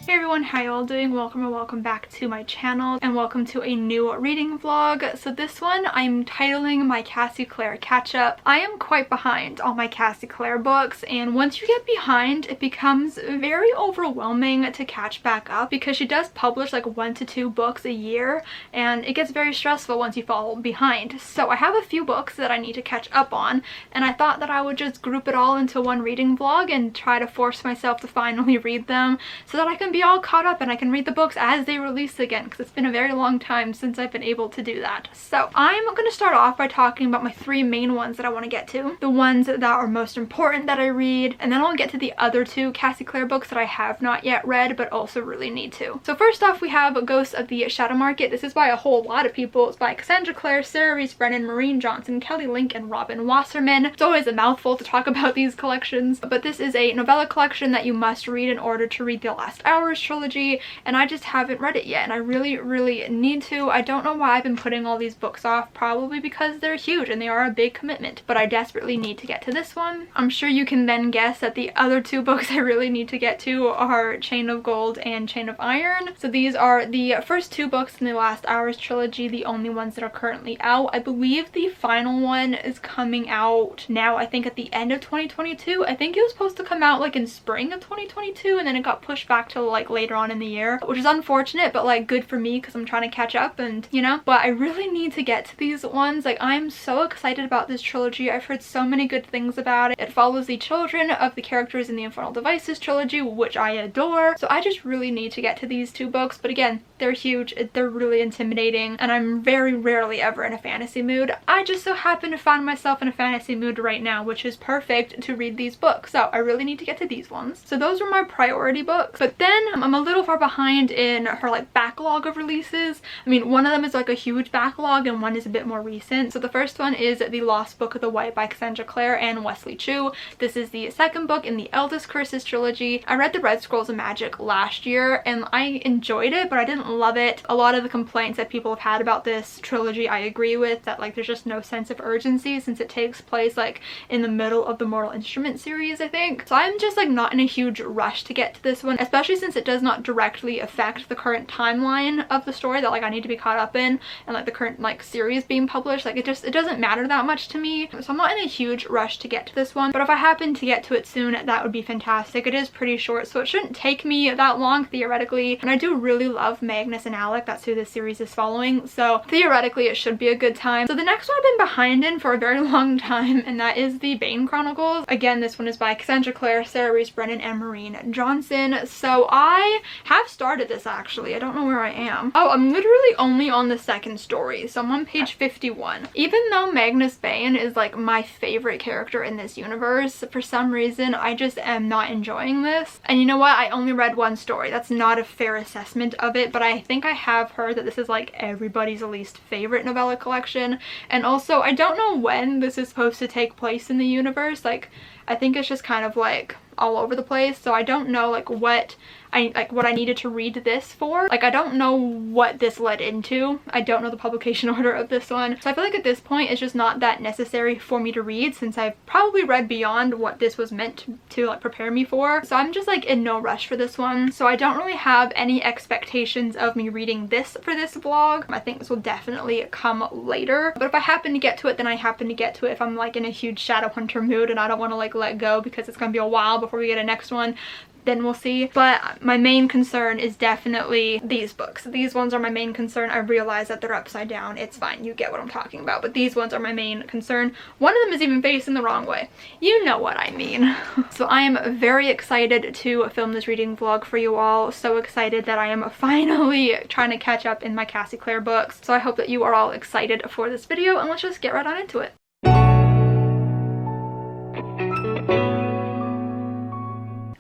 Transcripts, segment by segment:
Hey everyone, how y'all doing? Welcome or welcome back to my channel and welcome to a new reading vlog. So this one I'm titling my Cassie Clare catch up. I am quite behind on my Cassie Clare books, and once you get behind it becomes very overwhelming to catch back up because she does publish like 1 to 2 books a year and it gets very stressful once you fall behind. So I have a few books that I need to catch up on, and I thought that I would just group it all into one reading vlog and try to force myself to finally read them so that I can be all caught up and I can read the books as they release again, because it's been a very long time since I've been able to do that. So I'm going to start off by talking about my 3 main ones that I want to get to, the ones that are most important that I read, and then I'll get to the other 2 Cassie Clare books that I have not yet read but also really need to. So first off, we have Ghosts of the Shadowmarket. This is by a whole lot of people. It's by Cassie Clare, Sarah Reese Brennan, Maureen Johnson, Kelly Link, and Robin Wasserman. It's always a mouthful to talk about these collections, but this is a novella collection that you must read in order to read the Last Hours trilogy, and I just haven't read it yet and I really need to. I don't know why I've been putting all these books off, probably because they're huge and they are a big commitment, but I desperately need to get to this one. I'm sure you can then guess that the other 2 books I really need to get to are Chain of Gold and Chain of Iron. So these are the first 2 books in the Last Hours trilogy, the only ones that are currently out. I believe the final one is coming out now, I think at the end of 2022. I think it was supposed to come out like in spring of 2022 and then it got pushed back to like later on in the year, which is unfortunate, but like good for me because I'm trying to catch up, and you know, but I really need to get to these ones. Like, I'm so excited about this trilogy. I've heard so many good things about it. It follows the children of the characters in the Infernal Devices trilogy, which I adore. So I just really need to get to these 2 books, but again, they're huge, they're really intimidating, and I'm very rarely ever in a fantasy mood. I just so happen to find myself in a fantasy mood right now, which is perfect to read these books. So I really need to get to these ones. So those were my priority books, but then I'm a little far behind in her like backlog of releases. I mean, one of them is like a huge backlog and one is a bit more recent. So the first one is The Lost Book of the White by Cassie Clare and Wesley Chu. This is the 2nd book in the Eldest Curses trilogy. I read the Red Scrolls of Magic last year and I enjoyed it, but I didn't love it. A lot of the complaints that people have had about this trilogy I agree with, that like there's just no sense of urgency since it takes place like in the middle of the Mortal Instrument series, I think. So I'm just like not in a huge rush to get to this one, especially since it does not directly affect the current timeline of the story that like I need to be caught up in, and like the current like series being published. Like it doesn't matter that much to me, so I'm not in a huge rush to get to this one, but if I happen to get to it soon, that would be fantastic. It is pretty short, so it shouldn't take me that long theoretically, and I do really love Magnus and Alec. That's who this series is following, so theoretically it should be a good time. So the next one I've been behind in for a very long time, and that is the Bane Chronicles. Again, this one is by Cassie Clare, Sarah Reese Brennan, and Maureen Johnson. So I have started this actually. I don't know where I am. Oh, I'm literally only on the 2nd story, so I'm on page 51. Even though Magnus Bane is like my favorite character in this universe, for some reason I just am not enjoying this. And you know what? I only read 1 story. That's not a fair assessment of it, but I think I have heard that this is like everybody's least favorite novella collection. And also, I don't know when this is supposed to take place in the universe. Like, I think it's just kind of like all over the place, so I don't know like what I needed to read this for. Like, I don't know what this led into. I don't know the publication order of this one, so I feel like at this point it's just not that necessary for me to read since I've probably read beyond what this was meant to like prepare me for. So I'm just like in no rush for this one, so I don't really have any expectations of me reading this for this vlog. I think this will definitely come later, but if I happen to get to it, then I happen to get to it. If I'm like in a huge Shadowhunter mood and I don't want to like let go because it's gonna be a while before we get a next one, then we'll see. But my main concern is definitely these books. These ones are my main concern. I realize that they're upside down. It's fine. You get what I'm talking about. But these ones are my main concern. One of them is even facing the wrong way. You know what I mean. So I am very excited to film this reading vlog for you all. So excited that I am finally trying to catch up in my Cassie Clare books. So I hope that you are all excited for this video, and let's just get right on into it.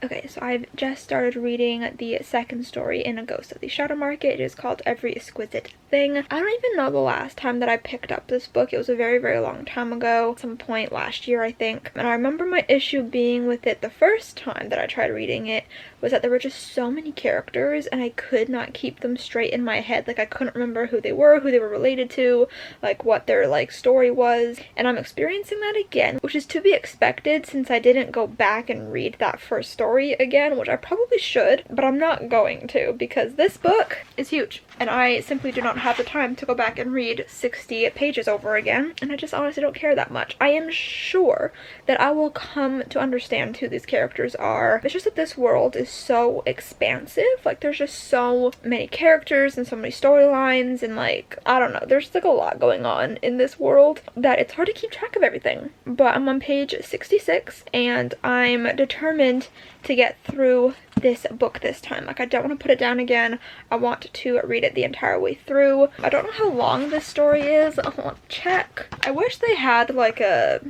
Okay, so I've just started reading the 2nd story in A Ghost of the Shadowmarket. It is called Every Exquisite Thing. I don't even know the last time that I picked up this book. It was a very long time ago, some point last year I think. And I remember my issue being with it the first time that I tried reading it was that there were just so many characters and I could not keep them straight in my head. Like, I couldn't remember who they were related to, like what their like story was. And I'm experiencing that again, which is to be expected since I didn't go back and read that first story story again, which I probably should, but I'm not going to because this book is huge and I simply do not have the time to go back and read 60 pages over again, and I just honestly don't care that much. I am sure that I will come to understand who these characters are. It's just that this world is so expansive. Like, there's just so many characters and so many storylines, and like, I don't know, there's like a lot going on in this world that it's hard to keep track of everything. But I'm on page 66 and I'm determined to get through this book this time. Like, I don't want to put it down again. I want to read it the entire way through. I don't know how long this story is. I want to check. I wish they had like a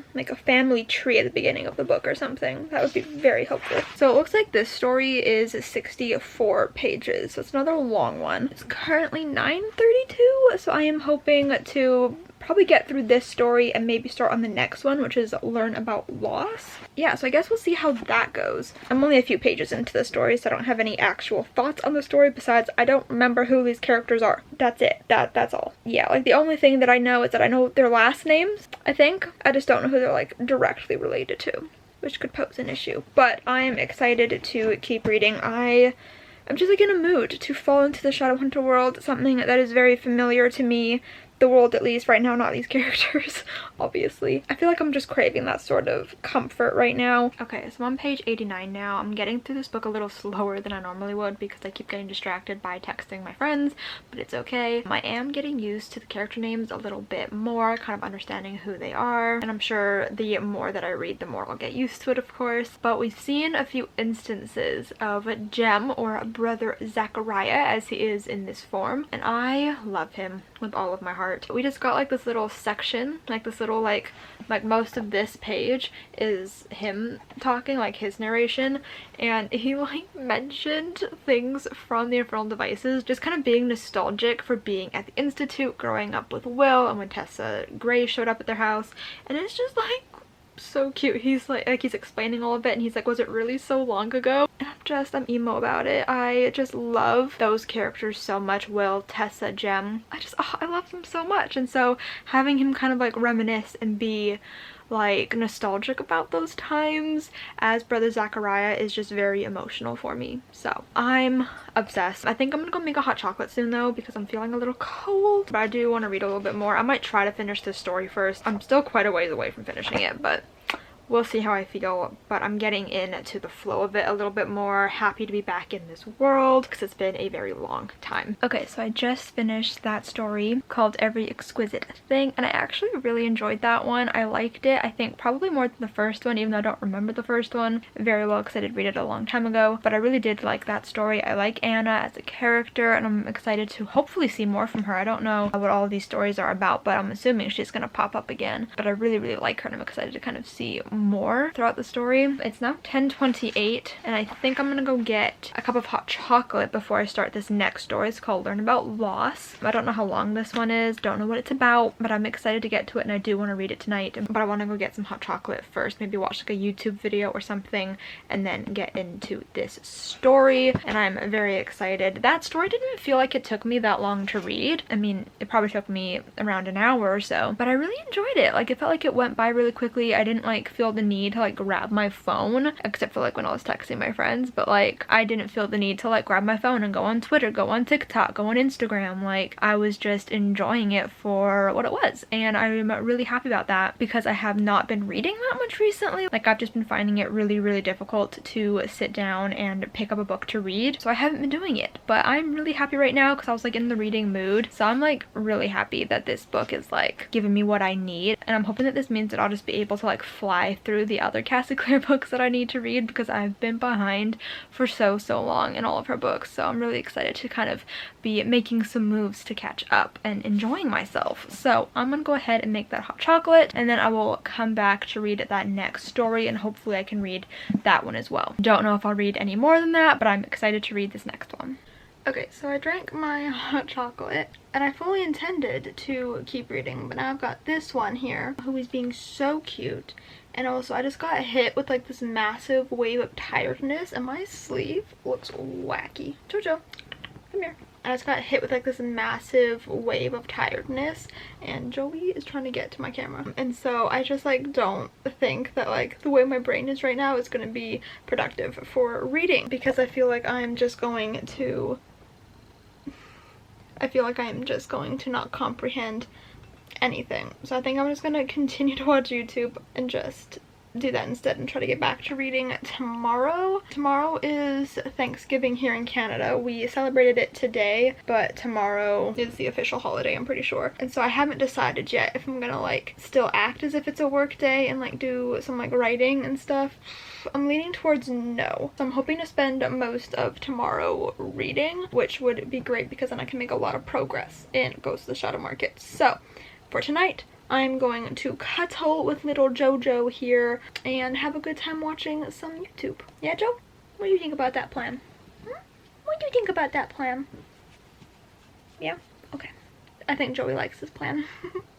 family tree at the beginning of the book or something. That would be very helpful. So it looks like this story is 64 pages, so it's another long one. It's currently 9:32, so I am hoping to probably get through this story and maybe start on the next one, which is learn about loss. Yeah, so I guess we'll see how that goes. I'm only a few pages into the story, so I don't have any actual thoughts on the story besides I don't remember who these characters are. That's it. That's all. Yeah, like the only thing that I know is that I know their last names, I think. I just don't know who they're like directly related to, which could pose an issue. But I'm excited to keep reading. I'm just like in a mood to fall into the Shadowhunter world, something that is very familiar to me. The world, at least right now, not these characters, obviously. I feel like I'm just craving that sort of comfort right now. Okay, so I'm on page 89 now. I'm getting through this book a little slower than I normally would because I keep getting distracted by texting my friends, but it's okay. I am getting used to the character names a little bit more, kind of understanding who they are, and I'm sure the more that I read, the more I'll get used to it, of course. But we've seen a few instances of Jem, or Brother Zachariah as he is in this form, and I love him with all of my heart. We just got like this little section, like this little like most of this page is him talking, like his narration, and he like mentioned things from the Infernal Devices, just kind of being nostalgic for being at the Institute, growing up with Will, and when Tessa Gray showed up at their house, and it's just like so cute. He's like he's explaining all of it and he's like, was it really so long ago? And I'm emo about it. I just love those characters so much. Will, Tessa, Jem, I love them so much, and so having him kind of like reminisce and be like nostalgic about those times as Brother Zachariah is just very emotional for me. So I'm obsessed. I think I'm gonna go make a hot chocolate soon though because I'm feeling a little cold, but I do want to read a little bit more. I might try to finish this story first. I'm still quite a ways away from finishing it, but we'll see how I feel. But I'm getting into the flow of it a little bit more. Happy to be back in this world because it's been a very long time. Okay, so I just finished that story called Every Exquisite Thing, and I actually really enjoyed that one. I liked it, I think probably more than the first one, even though I don't remember the first one very well because I did read it a long time ago. But I really did like that story. I like Anna as a character and I'm excited to hopefully see more from her. I don't know what all of these stories are about, but I'm assuming she's gonna pop up again. But I really like her and I'm excited to kind of see more throughout the story. It's now 10:28 and I think I'm gonna go get a cup of hot chocolate before I start this next story. It's called Learn About Loss. I don't know how long this one is, don't know what it's about, but I'm excited to get to it and I do want to read it tonight. But I want to go get some hot chocolate first, maybe watch like a YouTube video or something and then get into this story, and I'm very excited. That story didn't feel like it took me that long to read. I mean, it probably took me around an hour or so, but I really enjoyed it. Like, it felt like it went by really quickly. I didn't like feel the need to like grab my phone, except for like when I was texting my friends, but like I didn't feel the need to like grab my phone and go on Twitter, go on TikTok, go on Instagram. Like, I was just enjoying it for what it was, and I'm really happy about that because I have not been reading that much recently. Like, I've just been finding it really difficult to sit down and pick up a book to read, so I haven't been doing it. But I'm really happy right now because I was like in the reading mood, so I'm like really happy that this book is like giving me what I need, and I'm hoping that this means that I'll just be able to like fly through the other Cassie Clare books that I need to read because I've been behind for so long in all of her books. So I'm really excited to kind of be making some moves to catch up and enjoying myself. So I'm gonna go ahead and make that hot chocolate, and then I will come back to read that next story, and hopefully I can read that one as well. Don't know if I'll read any more than that, but I'm excited to read this next one. Okay, so I drank my hot chocolate and I fully intended to keep reading, but now I've got this one here who is being so cute. And also I just got hit with like this massive wave of tiredness and my sleeve looks wacky. Jojo, come come here. I just got hit with like this massive wave of tiredness, and Joey is trying to get to my camera, and so I just like don't think that like the way my brain is right now is going to be productive for reading, because I feel like I'm just going to not comprehend anything. So I think I'm just gonna continue to watch YouTube and just do that instead and try to get back to reading tomorrow. Tomorrow is Thanksgiving here in Canada. We celebrated it today, but tomorrow is the official holiday, I'm pretty sure. And so I haven't decided yet if I'm gonna like still act as if it's a work day and like do some like writing and stuff. I'm leaning towards no. So I'm hoping to spend most of tomorrow reading, which would be great because then I can make a lot of progress in Ghost of the Shadowmarket. So for tonight, I'm going to cuddle with little Jojo here and have a good time watching some YouTube. Yeah, Joe? What do you think about that plan? What do you think about that plan? Yeah? Okay. I think Joey likes this plan.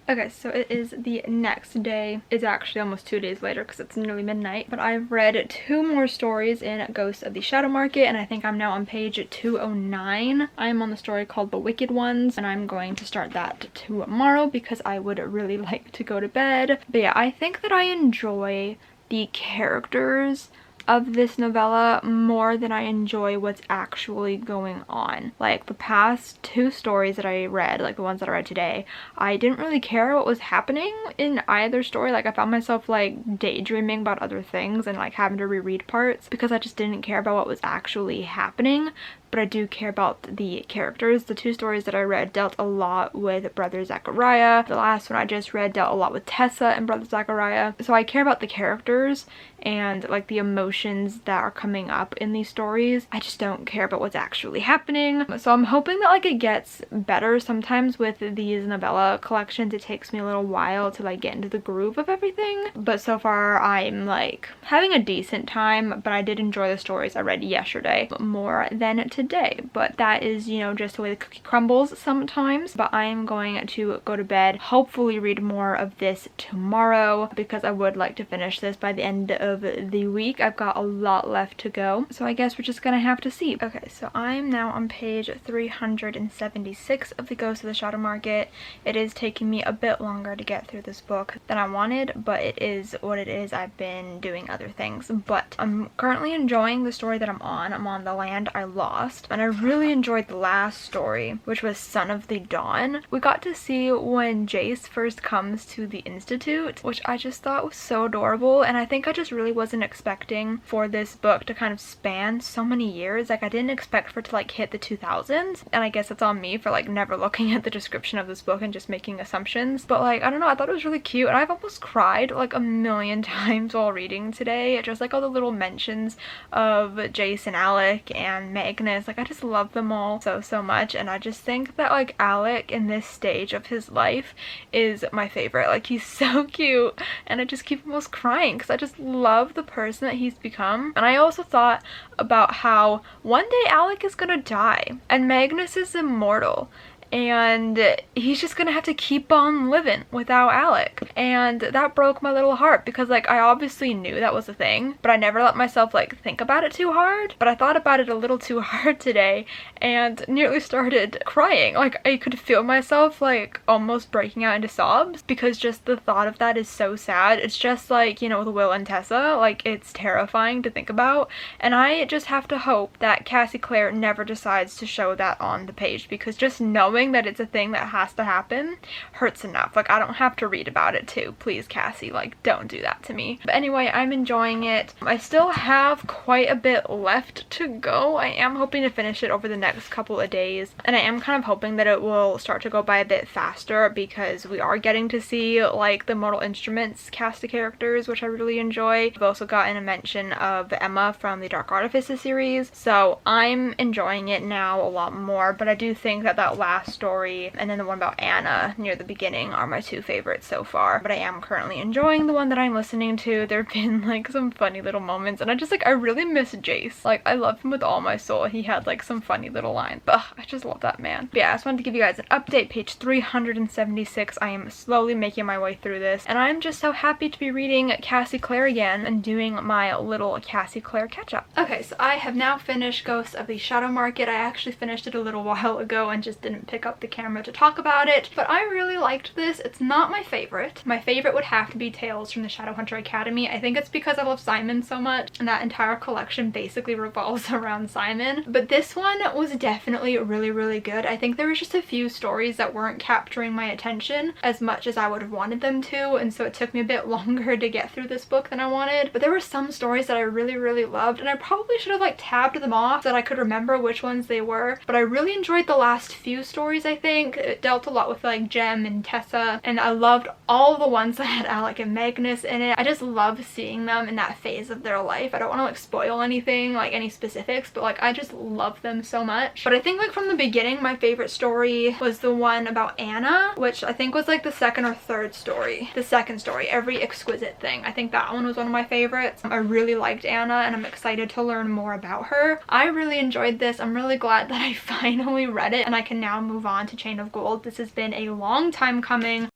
Okay, so it is the next day. It's actually almost 2 days later because it's nearly midnight. But I've read 2 more stories in Ghost of the Shadowmarket, and I think I'm now on page 209. I'm on the story called The Wicked Ones, and I'm going to start that tomorrow because I would really like to go to bed. But yeah, I think that I enjoy the characters of this novella more than I enjoy what's actually going on. Like the past 2 stories that I read, like the ones that I read today, I didn't really care what was happening in either story. Like I found myself like daydreaming about other things and like having to reread parts because I just didn't care about what was actually happening. But I do care about the characters. The 2 stories that I read dealt a lot with Brother Zachariah. The last one I just read dealt a lot with Tessa and Brother Zachariah. So I care about the characters and like the emotions that are coming up in these stories. I just don't care about what's actually happening. So I'm hoping that like it gets better. Sometimes with these novella collections it takes me a little while to like get into the groove of everything. But so far I'm like having a decent time, but I did enjoy the stories I read yesterday more than today. But that is, you know, just the way the cookie crumbles sometimes. But I am going to go to bed, hopefully read more of this tomorrow because I would like to finish this by the end of the week. I've got a lot left to go, so I guess we're just gonna have to see. Okay, so I'm now on page 376 of the Ghost of the Shadowmarket. It is taking me a bit longer to get through this book than I wanted, but it is what it is. I've been doing other things, but I'm currently enjoying the story that I'm on. I'm on The Land I Lost, and I really enjoyed the last story, which was Son of the Dawn. We got to see when Jace first comes to the Institute, which I just thought was so adorable, and I think I just really wasn't expecting for this book to kind of span so many years. Like I didn't expect for it to like hit the 2000s, and I guess it's on me for like never looking at the description of this book and just making assumptions. But like, I don't know, I thought it was really cute, and I've almost cried like a million times while reading today. Just like all the little mentions of Jace and Alec and Magnus, like I just love them all so much, and I just think that like Alec in this stage of his life is my favorite. Like he's so cute, and I just keep almost crying because I just love the person that he's become. And I also thought about how one day Alec is gonna die and Magnus is immortal, and he's just gonna have to keep on living without Alec. And that broke my little heart because like I obviously knew that was a thing, but I never let myself like think about it too hard. But I thought about it a little too hard today and nearly started crying. Like I could feel myself like almost breaking out into sobs because just the thought of that is so sad. It's just like, you know, with Will and Tessa, like it's terrifying to think about. And I just have to hope that Cassie Clare never decides to show that on the page, because just knowing that it's a thing that has to happen hurts enough. Like I don't have to read about it too. Please, Cassie, like don't do that to me. But anyway, I'm enjoying it. I still have quite a bit left to go. I am hoping to finish it over the next couple of days, and I am kind of hoping that it will start to go by a bit faster because we are getting to see like the Mortal Instruments cast of characters, which I really enjoy. I've also gotten a mention of Emma from the Dark Artifices series, so I'm enjoying it now a lot more. But I do think that that last last story, and then the one about Anna near the beginning are my two favorites so far. But I am currently enjoying the one that I'm listening to. There have been like some funny little moments, and I really miss Jace. Like, I love him with all my soul. He had like some funny little lines. Ugh, I just love that man. But yeah, I just wanted to give you guys an update. Page 376. I am slowly making my way through this, and I'm just so happy to be reading Cassie Clare again and doing my little Cassie Clare catch up. Okay, so I have now finished Ghosts of the Shadowmarket. I actually finished it a little while ago and just didn't pick up the camera to talk about it, but I really liked this. It's not my favorite. My favorite would have to be Tales from the Shadowhunter Academy. I think it's because I love Simon so much, and that entire collection basically revolves around Simon. But this one was definitely really, really good. I think there was just a few stories that weren't capturing my attention as much as I would have wanted them to, and so it took me a bit longer to get through this book than I wanted. But there were some stories that I really, really loved, and I probably should have like tabbed them off so that I could remember which ones they were. But I really enjoyed the last few stories. I think it dealt a lot with like Jem and Tessa, and I loved all the ones that had Alec and Magnus in it. I just love seeing them in that phase of their life. I don't want to like spoil anything, like any specifics, but like I just love them so much. But I think like from the beginning, my favorite story was the one about Anna, which I think was like the second or third story. The second story, Every Exquisite Thing. I think that one was one of my favorites. I really liked Anna, and I'm excited to learn more about her. I really enjoyed this. I'm really glad that I finally read it, and I can now move on to Chain of Gold. This has been a long time coming.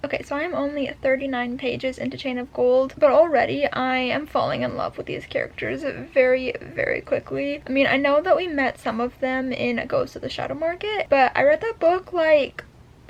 Okay, so I am only 39 pages into Chain of Gold, but already I am falling in love with these characters very, very quickly. I mean, I know that we met some of them in Ghosts of the Shadowmarket, but I read that book like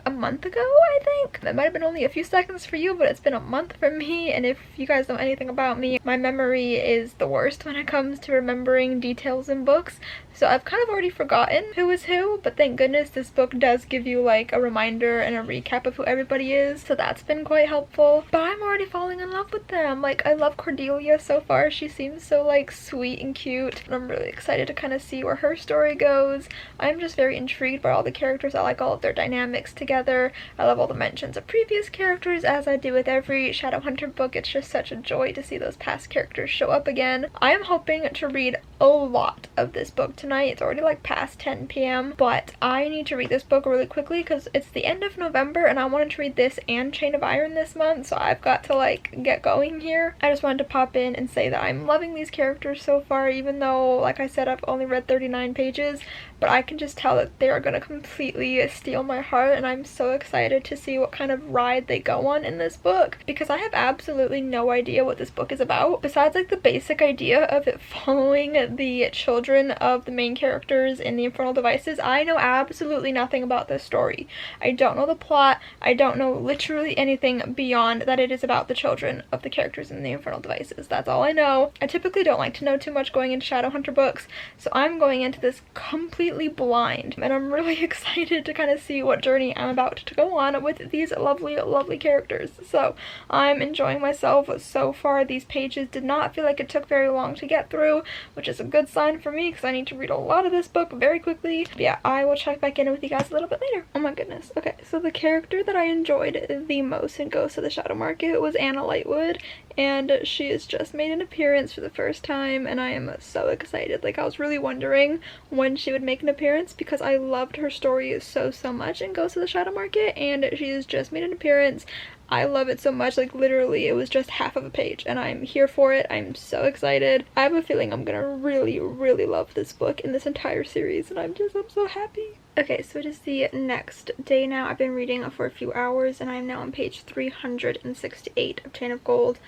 a month ago, I think. That might have been only a few seconds for you, but it's been a month for me, and if you guys know anything about me, my memory is the worst when it comes to remembering details in books. So I've kind of already forgotten who is who, but thank goodness this book does give you like a reminder and a recap of who everybody is, so that's been quite helpful. But I'm already falling in love with them. Like, I love Cordelia so far. She seems so like sweet and cute, and I'm really excited to kind of see where her story goes. I'm just very intrigued by all the characters. I like all of their dynamics together. I love all the mentions of previous characters, as I do with every Shadowhunter book. It's just such a joy to see those past characters show up again. I am hoping to read a lot of this book tonight. It's already like past 10 p.m. but I need to read this book really quickly because it's the end of November and I wanted to read this and Chain of Iron this month, so I've got to like get going here. I just wanted to pop in and say that I'm loving these characters so far, even though, like I said, I've only read 39 pages, but I can just tell that they are going to completely steal my heart, and I'm so excited to see what kind of ride they go on in this book, because I have absolutely no idea what this book is about, besides like the basic idea of it following the children of the main characters in the Infernal Devices. I know absolutely nothing about this story. I don't know the plot. I don't know literally anything beyond that it is about the children of the characters in the Infernal Devices. That's all I know. I typically don't like to know too much going into Shadowhunter books, so I'm going into this completely blind, and I'm really excited to kind of see what journey I'm about to go on with these lovely, lovely characters. So I'm enjoying myself so far. These pages did not feel like it took very long to get through, which is a good sign for me because I need to read a lot of this book very quickly. But yeah, I will check back in with you guys a little bit later. Oh my goodness. Okay, so the character that I enjoyed the most in Ghosts of the Shadowmarket was Anna Lightwood, and she has just made an appearance for the first time, and I am so excited. Like, I was really wondering when she would make an appearance because I loved her story so much in Ghosts of the Shadowmarket, and she has just made an appearance. I love it so much. Like, literally it was just half of a page and I'm here for it. I'm so excited. I have a feeling I'm gonna really love this book in this entire series, and I'm so happy. Okay, so it is the next day now. I've been reading for a few hours and I'm now on page 368 of Chain of Gold,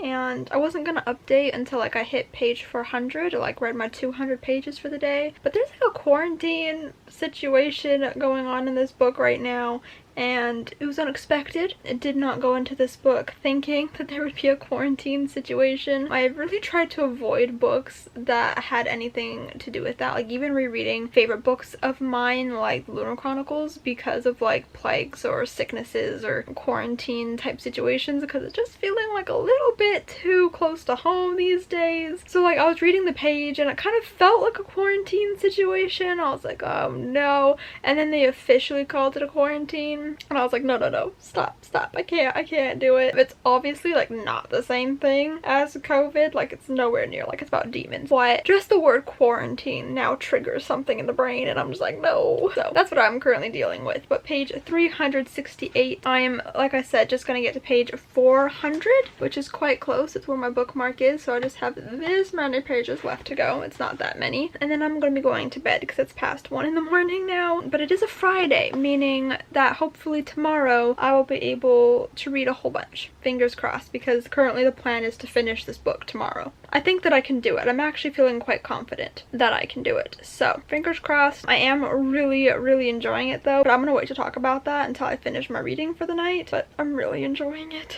and I wasn't gonna update until like I hit page 400, or like read my 200 pages for the day. But there's like a quarantine situation going on in this book right now, and it was unexpected. It did not go into this book thinking that there would be a quarantine situation. I really tried to avoid books that had anything to do with that, like even rereading favorite books of mine like Lunar Chronicles because of like plagues or sicknesses or quarantine type situations, because it's just feeling like a little bit too close to home these days. So like I was reading the page and it kind of felt like a quarantine situation. I was like, oh no, and then they officially called it a quarantine. quarantine. And I was like, no, stop. I can't do it. It's obviously like not the same thing as COVID. Like it's nowhere near, like it's about demons. But just the word quarantine now triggers something in the brain and I'm just like, no. So that's what I'm currently dealing with. But page 368, I am, like I said, just gonna get to page 400, which is quite close. It's where my bookmark is. So I just have this many pages left to go. It's not that many. And then I'm gonna be going to bed because it's past 1 in the morning now. But it is a Friday, meaning that hopefully tomorrow I will be able to read a whole bunch. Fingers crossed, because currently the plan is to finish this book tomorrow. I think that I can do it. I'm actually feeling quite confident that I can do it. So fingers crossed. I am really enjoying it though, but I'm gonna wait to talk about that until I finish my reading for the night. But I'm really enjoying it.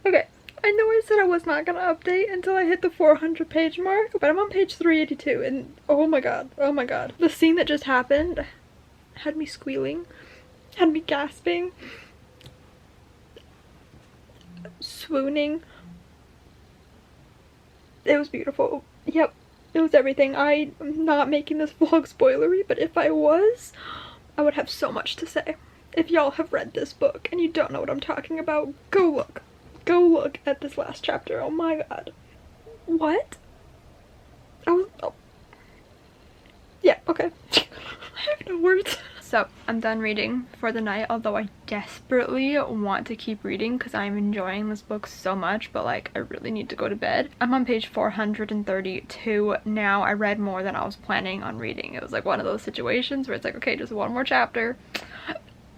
Okay. I know I said I was not gonna update until I hit the 400 page mark, but I'm on page 382 and oh my god. The scene that just happened had me squealing, had me gasping, swooning. It was beautiful. Yep, it was everything. I'm not making this vlog spoilery, but if I was, I would have so much to say. If y'all have read this book and you don't know what I'm talking about, go look. Go look at this last chapter. Oh my god. What? Oh. Yeah, okay. I have no words. So, I'm done reading for the night, although I desperately want to keep reading because I'm enjoying this book so much, but like, I really need to go to bed. I'm on page 432 now. I read more than I was planning on reading. It was like one of those situations where it's like, okay, just one more chapter.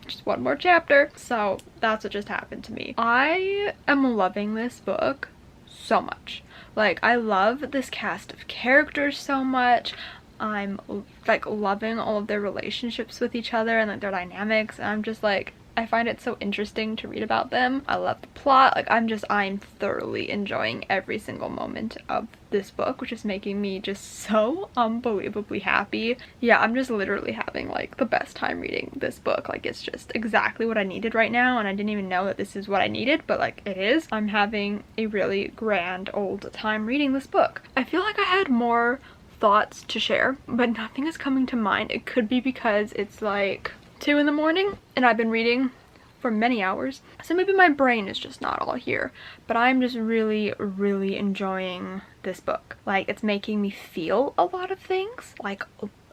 Just one more chapter. So that's what just happened to me. I am loving this book so much. Like, I love this cast of characters so much. I'm like loving all of their relationships with each other and like their dynamics, and I'm just like, I find it so interesting to read about them. I love the plot. Like, I'm thoroughly enjoying every single moment of this book, which is making me just so unbelievably happy. Yeah, I'm just literally having like the best time reading this book. Like, it's just exactly what I needed right now, and I didn't even know that this is what I needed, but like, it is. I'm having a really grand old time reading this book. I feel like I had more thoughts to share, but nothing is coming to mind. It could be because it's like 2 in the morning and I've been reading for many hours, so maybe my brain is just not all here, but I'm just really enjoying this book. Like, it's making me feel a lot of things, like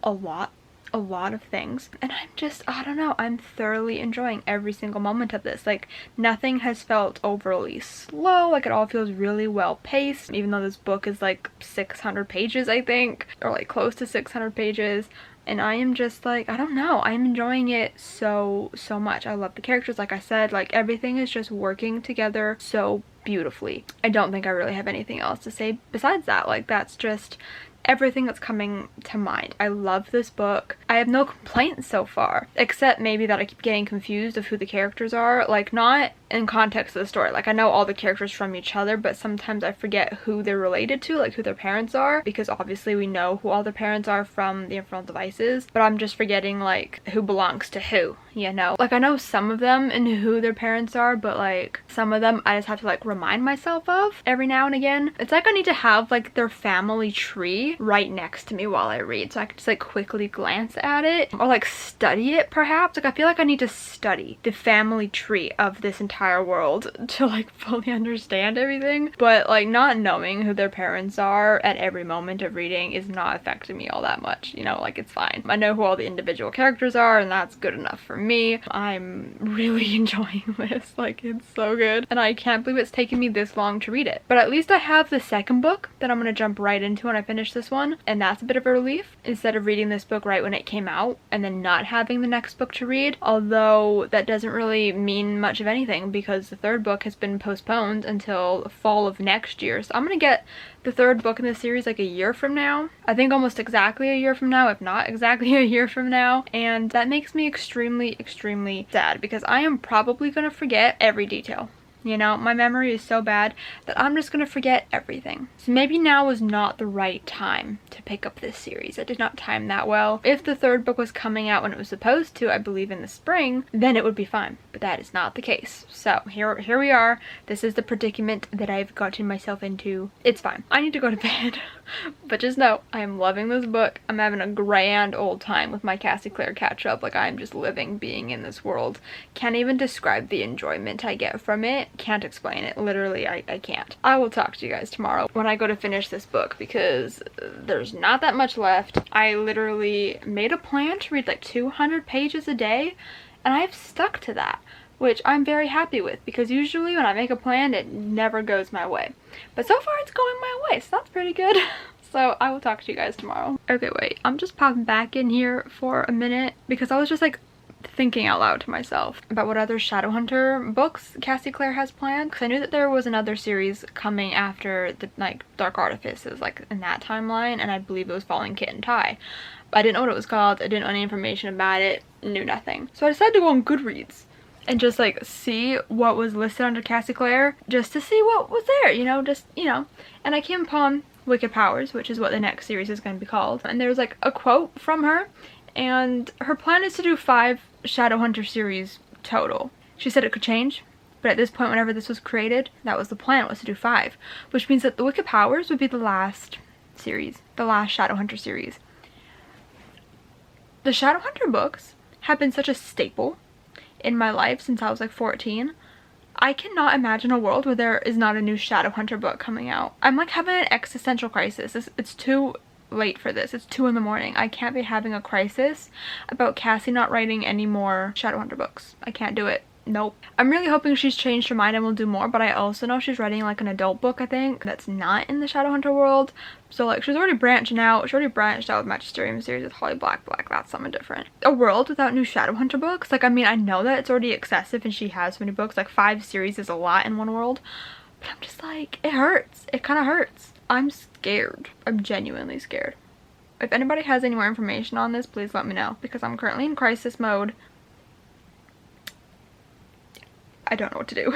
a lot of things, and I don't know, I'm thoroughly enjoying every single moment of this. Like, nothing has felt overly slow. Like, it all feels really well paced, even though this book is like 600 pages, I think, or like close to 600 pages. And I am just like, I don't know, I'm enjoying it so much. I love the characters, like I said, like everything is just working together so beautifully. I don't think I really have anything else to say besides that. Like, that's just everything that's coming to mind. I love this book. I have no complaints so far, except maybe that I keep getting confused of who the characters are. Like, not in context of the story. Like, I know all the characters from each other, but sometimes I forget who they're related to, like who their parents are, because obviously we know who all their parents are from the Infernal Devices, but I'm just forgetting like who belongs to who, you know? Like, I know some of them and who their parents are, but like some of them I just have to like remind myself of every now and again. It's like I need to have like their family tree right next to me while I read, so I can just like quickly glance at it or like study it perhaps. Like, I feel like I need to study the family tree of this entire world to like fully understand everything, but like not knowing who their parents are at every moment of reading is not affecting me all that much, you know? Like, it's fine. I know who all the individual characters are, and that's good enough for me. I'm really enjoying this. Like, it's so good, and I can't believe it's taken me this long to read it. But at least I have the second book that I'm gonna jump right into when I finish this one, and that's a bit of a relief, instead of reading this book right when it came out and then not having the next book to read. Although that doesn't really mean much of anything, because the third book has been postponed until fall of next year. So I'm gonna get the third book in this series like a year from now. I think almost exactly a year from now, if not exactly a year from now. And that makes me extremely sad, because I am probably gonna forget every detail You know, my memory is so bad that I'm just gonna forget everything. So maybe now was not the right time to pick up this series. I did not time that well. If the third book was coming out when it was supposed to, I believe in the spring, then it would be fine. But that is not the case. So here we are. This is the predicament that I've gotten myself into. It's fine. I need to go to bed. But just know, I am loving this book. I'm having a grand old time with my Cassie Clare catch-up. Like, I'm just living, being in this world. Can't even describe the enjoyment I get from it. Can't explain it. Literally, I can't. I will talk to you guys tomorrow when I go to finish this book because there's not that much left. I literally made a plan to read like 200 pages a day, and I've stuck to that, which I'm very happy with because usually when I make a plan, it never goes my way. But so far it's going my way, so that's pretty good. So I will talk to you guys tomorrow. Okay, wait, I'm just popping back in here for a minute because I was just like thinking out loud to myself about what other Shadowhunter books Cassie Clare has planned, because I knew that there was another series coming after the like Dark Artifices, like in that timeline, and I believe it was following Kit and Ty. I didn't know what it was called, I didn't know any information about it, knew nothing. So I decided to go on Goodreads and just like see what was listed under Cassie Clare, just to see what was there, you know, just, you know. And I came upon Wicked Powers, which is what the next series is going to be called, and there was like a quote from her, and her plan is to do 5 Shadowhunter series total. She said it could change, but at this point, whenever this was created, that was the plan, was to do 5, which means that the Wicked Powers would be the last series, the last Shadowhunter series. The Shadowhunter books have been such a staple in my life since I was like 14. I cannot imagine a world where there is not a new Shadowhunter book coming out. I'm like having an existential crisis. It's too late for this. It's 2 in the morning. I can't be having a crisis about Cassie not writing any more Shadowhunter books. I can't do it. Nope. I'm really hoping she's changed her mind and will do more, but I also know she's writing like an adult book, I think, that's not in the Shadowhunter world. So like she's already branching out. She already branched out with Magisterium series with Holly Black. That's something different. A world without new Shadowhunter books? Like, I mean, I know that it's already excessive and she has so many books. Like 5 series is a lot in one world. But I'm just like, it hurts. It kind of hurts. I'm scared. I'm genuinely scared. If anybody has any more information on this, please let me know, because I'm currently in crisis mode. I don't know what to do.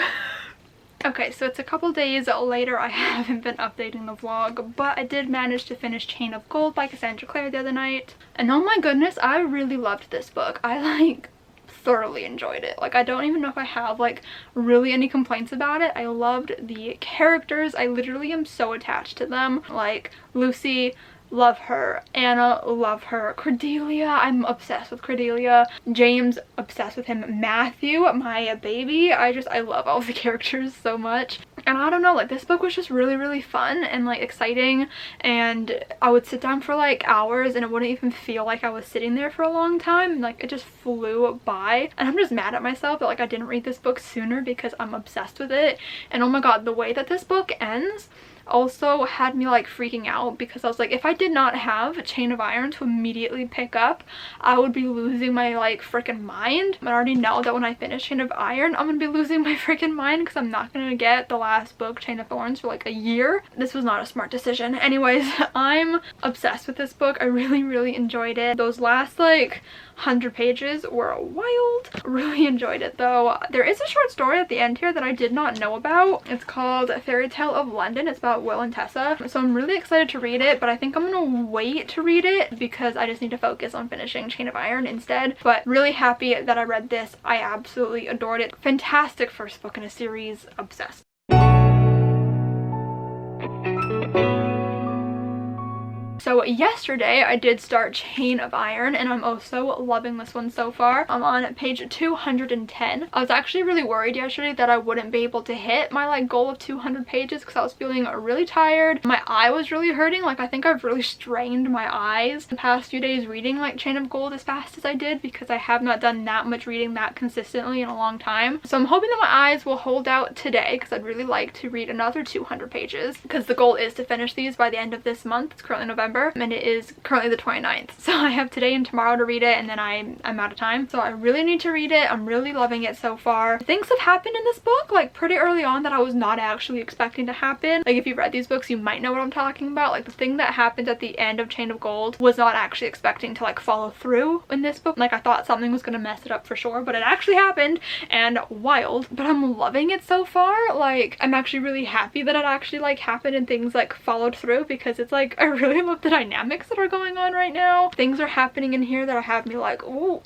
Okay, so it's a couple days later. I haven't been updating the vlog, but I did manage to finish Chain of Gold by Cassie Clare the other night. And oh my goodness, I really loved this book. I like thoroughly enjoyed it. Like, I don't even know if I have like really any complaints about it. I loved the characters. I literally am so attached to them. Like Lucy, love her. Anna, love her. Cordelia, I'm obsessed with Cordelia. James, obsessed with him. Matthew, my baby. I love all the characters so much. And I don't know, like this book was just really fun and like exciting, and I would sit down for like hours and it wouldn't even feel like I was sitting there for a long time. Like, it just flew by, and I'm just mad at myself that like I didn't read this book sooner because I'm obsessed with it. And oh my god, the way that this book ends also had me like freaking out, because I was like, if I did not have Chain of Iron to immediately pick up, I would be losing my like freaking mind. I already know that when I finish Chain of Iron, I'm gonna be losing my freaking mind because I'm not gonna get the last book, Chain of Thorns, for like a year. This was not a smart decision. Anyways, I'm obsessed with this book. I really enjoyed it. Those last like 100 pages were wild. Really enjoyed it though. There is a short story at the end here that I did not know about. It's called Fairy Tale of London. It's about Will and Tessa. So I'm really excited to read it, but I think I'm gonna wait to read it because I just need to focus on finishing Chain of Iron instead. But really happy that I read this. I absolutely adored it. Fantastic first book in a series. Obsessed. So yesterday I did start Chain of Iron, and I'm also loving this one so far. I'm on page 210. I was actually really worried yesterday that I wouldn't be able to hit my like goal of 200 pages because I was feeling really tired. My eye was really hurting. Like, I think I've really strained my eyes the past few days reading like Chain of Gold as fast as I did, because I have not done that much reading that consistently in a long time. So I'm hoping that my eyes will hold out today, because I'd really like to read another 200 pages, because the goal is to finish these by the end of this month. It's currently November. December, and it is currently the 29th. So I have today and tomorrow to read it, and then I'm out of time. So I really need to read it. I'm really loving it so far. Things have happened in this book like pretty early on that I was not actually expecting to happen. Like if you've read these books, you might know what I'm talking about. Like the thing that happened at the end of Chain of Gold was not actually expecting to like follow through in this book. Like I thought something was gonna mess it up for sure, but it actually happened, and wild. But I'm loving it so far. Like I'm actually really happy that it actually like happened and things like followed through, because it's like I really love the dynamics that are going on right now. Things are happening in here that have me like, ooh,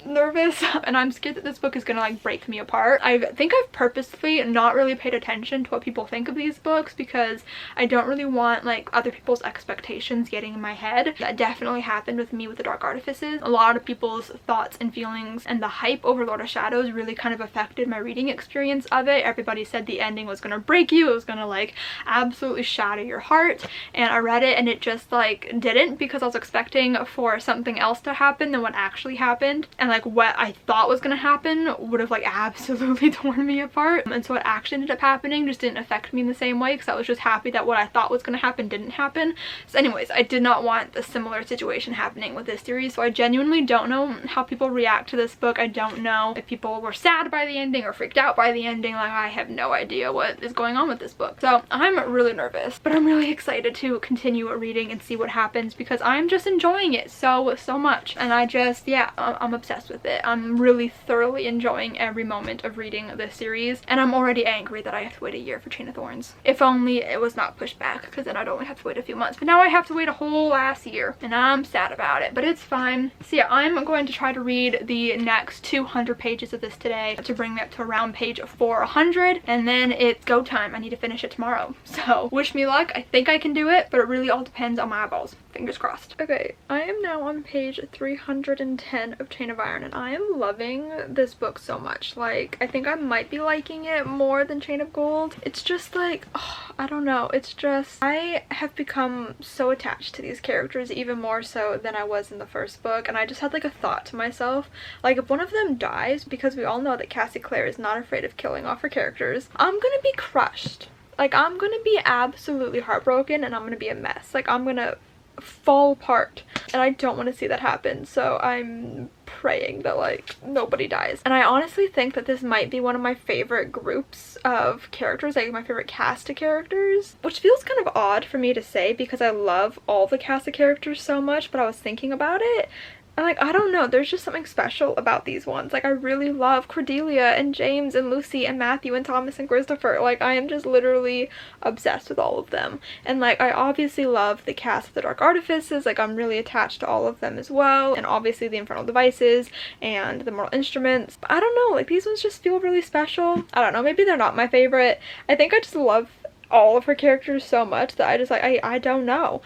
nervous, and I'm scared that this book is gonna like break me apart. I think I've purposely not really paid attention to what people think of these books, because I don't really want like other people's expectations getting in my head. That definitely happened with me with The Dark Artifices. A lot of people's thoughts and feelings and the hype over Lord of Shadows really kind of affected my reading experience of it. Everybody said the ending was gonna break you, it was gonna like absolutely shatter your heart, and I read it and it just like didn't, because I was expecting for something else to happen than what actually happened, and like what I thought was gonna happen would have like absolutely torn me apart. And so what actually ended up happening just didn't affect me in the same way, because I was just happy that what I thought was gonna happen didn't happen. So anyways, I did not want a similar situation happening with this series, so I genuinely don't know how people react to this book. I don't know if people were sad by the ending or freaked out by the ending. Like I have no idea what is going on with this book. So I'm really nervous, but I'm really excited to continue reading and see what happens, because I'm just enjoying it so much. And I just, yeah, I'm obsessed with it. I'm really thoroughly enjoying every moment of reading this series, and I'm already angry that I have to wait a year for Chain of Thorns. If only it was not pushed back, because then I'd only have to wait a few months, but now I have to wait a whole last year, and I'm sad about it, but it's fine. So yeah, I'm going to try to read the next 200 pages of this today to bring me up to around page 400, and then it's go time. I need to finish it tomorrow. So wish me luck. I think I can do it, but it really all depends on my eyeballs. Fingers crossed. Okay, I am now on page 310 of Chain of Iron, and I am loving this book so much. Like, I think I might be liking it more than Chain of Gold. It's just like, oh, I don't know. It's just, I have become so attached to these characters, even more so than I was in the first book, and I just had like a thought to myself, like if one of them dies, because we all know that Cassie Clare is not afraid of killing off her characters, I'm gonna be crushed. Like, I'm gonna be absolutely heartbroken, and I'm gonna be a mess. Like, I'm gonna fall apart, and I don't want to see that happen. So I'm praying that like nobody dies. And I honestly think that this might be one of my favorite groups of characters, like my favorite cast of characters, which feels kind of odd for me to say because I love all the cast of characters so much, but I was thinking about it. And like, I don't know, there's just something special about these ones. Like, I really love Cordelia and James and Lucy and Matthew and Thomas and Christopher. Like, I am just literally obsessed with all of them. And like, I obviously love the cast of the Dark Artifices. Like, I'm really attached to all of them as well. And obviously the Infernal Devices and the Mortal Instruments. But I don't know, like, these ones just feel really special. I don't know, maybe they're not my favorite. I think I just love all of her characters so much that I just like, I don't know,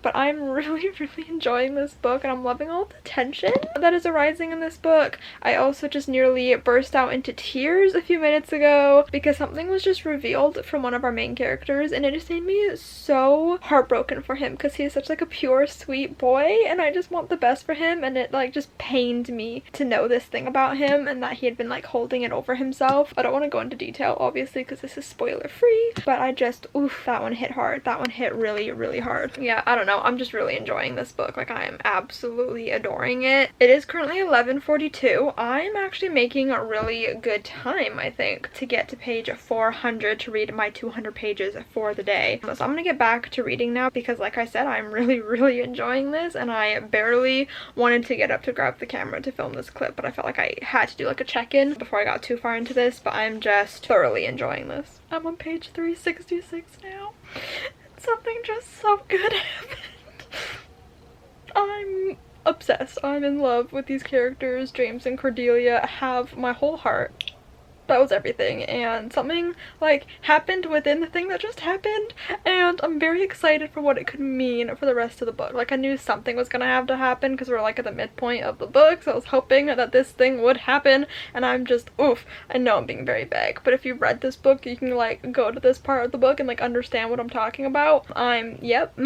but I'm really enjoying this book, and I'm loving all the tension that is arising in this book. I also just nearly burst out into tears a few minutes ago because something was just revealed from one of our main characters, and it just made me so heartbroken for him because he is such like a pure sweet boy, and I just want the best for him, and it like just pained me to know this thing about him and that he had been like holding it over himself. I don't want to go into detail obviously because this is spoiler free, but I just, oof, that one hit hard. That one hit really hard. Yeah, I don't know. I'm just really enjoying this book. Like, I am absolutely adoring it. It is currently 11:42. I'm actually making a really good time, I think, to get to page 400 to read my 200 pages for the day. So I'm gonna get back to reading now because, like I said, I'm really enjoying this, and I barely wanted to get up to grab the camera to film this clip, but I felt like I had to do like a check-in before I got too far into this, but I'm just thoroughly enjoying this. I'm on page 366 now. Something just so good happened. I'm obsessed. I'm in love with these characters. James and Cordelia have my whole heart. That was everything, and something like happened within the thing that just happened, and I'm very excited for what it could mean for the rest of the book. Like, I knew something was gonna have to happen because we're like at the midpoint of the book, so I was hoping that this thing would happen, and I'm just, oof. I know I'm being very vague, but if you've read this book, you can like go to this part of the book and like understand what I'm talking about. I'm, yep,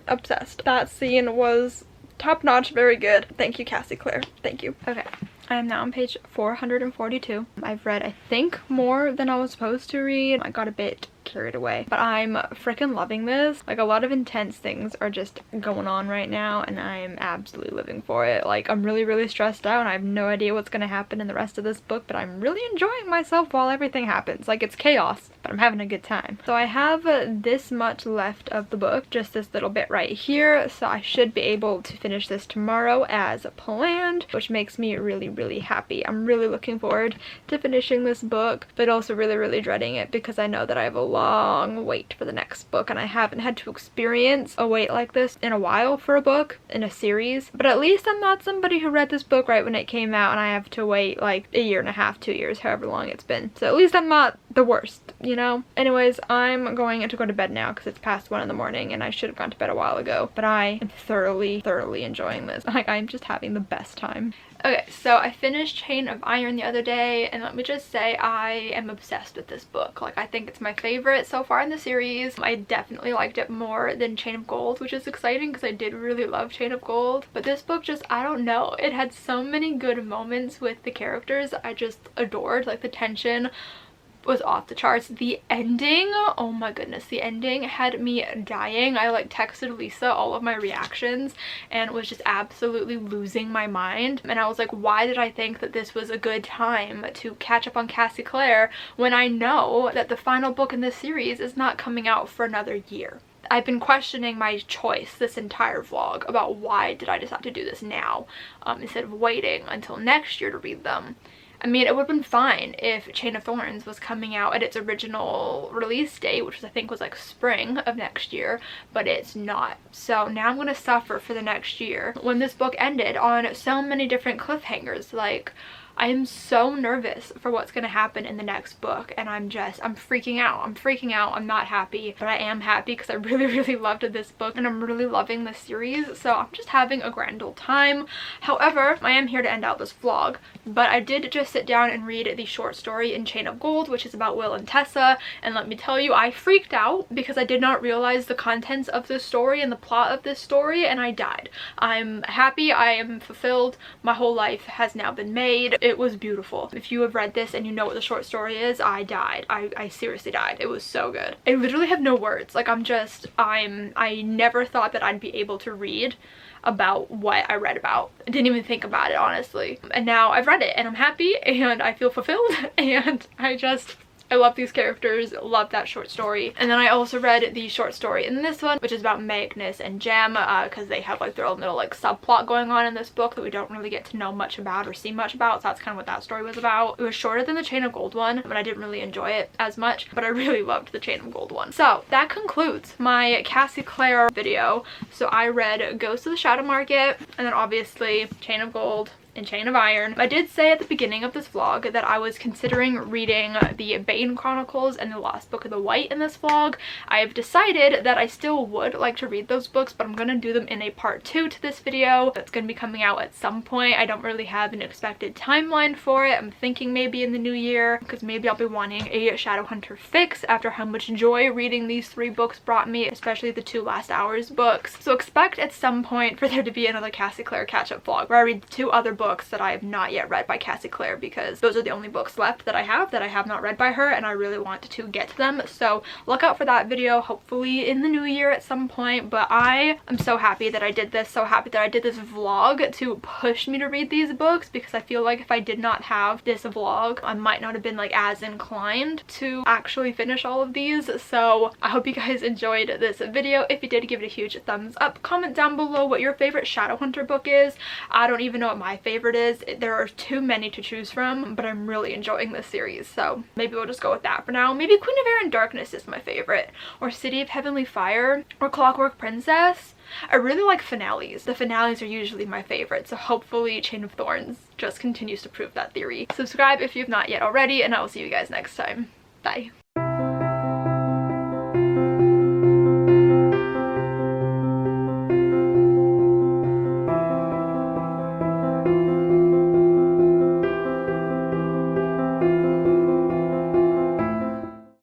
obsessed. That scene was top notch, very good. Thank you, Cassie Clare. Thank you. Okay. I am now on page 442. I've read, I think, more than I was supposed to read. I got a bit carried away. But I'm freaking loving this. Like, a lot of intense things are just going on right now, and I'm absolutely living for it. Like, I'm really stressed out, and I have no idea what's gonna happen in the rest of this book, but I'm really enjoying myself while everything happens. Like, it's chaos, but I'm having a good time. So I have this much left of the book, just this little bit right here, so I should be able to finish this tomorrow as planned, which makes me really happy. I'm really looking forward to finishing this book, but also really dreading it because I know that I have a long wait for the next book, and I haven't had to experience a wait like this in a while for a book in a series. But at least I'm not somebody who read this book right when it came out and I have to wait like a year and a half, 2 years, however long it's been. So at least I'm not the worst, you know? Anyways, I'm going to go to bed now because it's past 1 in the morning and I should have gone to bed a while ago, but I am thoroughly enjoying this. Like, I'm just having the best time. Okay, so I finished Chain of Iron the other day, and let me just say I am obsessed with this book. Like, I think it's my favorite so far in the series. I definitely liked it more than Chain of Gold, which is exciting because I did really love Chain of Gold. But this book just, I don't know, it had so many good moments with the characters I just adored. Like, the tension was off the charts. The ending, oh my goodness, the ending had me dying. I like texted Lisa all of my reactions and was just absolutely losing my mind, and I was like, why did I think that this was a good time to catch up on Cassie Clare when I know that the final book in this series is not coming out for another year? I've been questioning my choice this entire vlog about why did I decide to do this now instead of waiting until next year to read them. I mean, it would have been fine if Chain of Thorns was coming out at its original release date, which I think was like spring of next year, but it's not. So now I'm gonna suffer for the next year when this book ended on so many different cliffhangers. Like, I am so nervous for what's going to happen in the next book, and I'm freaking out. I'm not happy, but I am happy because I really loved this book and I'm really loving this series, so I'm just having a grand old time. However, I am here to end out this vlog, but I did just sit down and read the short story in Chain of Gold, which is about Will and Tessa, and let me tell you, I freaked out because I did not realize the contents of this story and the plot of this story, and I died. I'm happy, I am fulfilled, my whole life has now been made. It was beautiful. If you have read this and you know what the short story is, I died. I seriously died. It was so good. I literally have no words. Like, I never thought that I'd be able to read about what I read about. I didn't even think about it, honestly. And now I've read it and I'm happy and I feel fulfilled and I love these characters, love that short story. And then I also read the short story in this one, which is about Magnus and Jem, because they have like their own little like subplot going on in this book that we don't really get to know much about or see much about, so that's kind of what that story was about. It was shorter than the Chain of Gold one, but I didn't really enjoy it as much, but I really loved the Chain of Gold one. So that concludes my Cassie Clare video. So I read Ghost of the Shadowmarket, and then obviously Chain of Gold and Chain of Iron. I did say at the beginning of this vlog that I was considering reading the Bane Chronicles and the Lost Book of the White in this vlog. I have decided that I still would like to read those books, but I'm gonna do them in a part 2 to this video that's gonna be coming out at some point. I don't really have an expected timeline for it. I'm thinking maybe in the new year, because maybe I'll be wanting a Shadowhunter fix after how much joy reading these 3 books brought me, especially the 2 Last Hours books. So expect at some point for there to be another Cassie Clare catch-up vlog where I read 2 other books that I have not yet read by Cassie Clare, because those are the only books left that I have not read by her, and I really want to get to them. So look out for that video, hopefully in the new year at some point. But I am so happy that I did this, so happy that I did this vlog to push me to read these books, because I feel like if I did not have this vlog, I might not have been like as inclined to actually finish all of these. So I hope you guys enjoyed this video. If you did, give it a huge thumbs up. Comment down below what your favorite Shadowhunter book is. I don't even know what my favorite is. There are too many to choose from, but I'm really enjoying this series, so maybe we'll just go with that for now. Maybe Queen of Air and Darkness is my favorite, or City of Heavenly Fire, or Clockwork Princess. I really like finales. The finales are usually my favorite, so hopefully Chain of Thorns just continues to prove that theory. Subscribe if you have not yet already, and I will see you guys next time. Bye.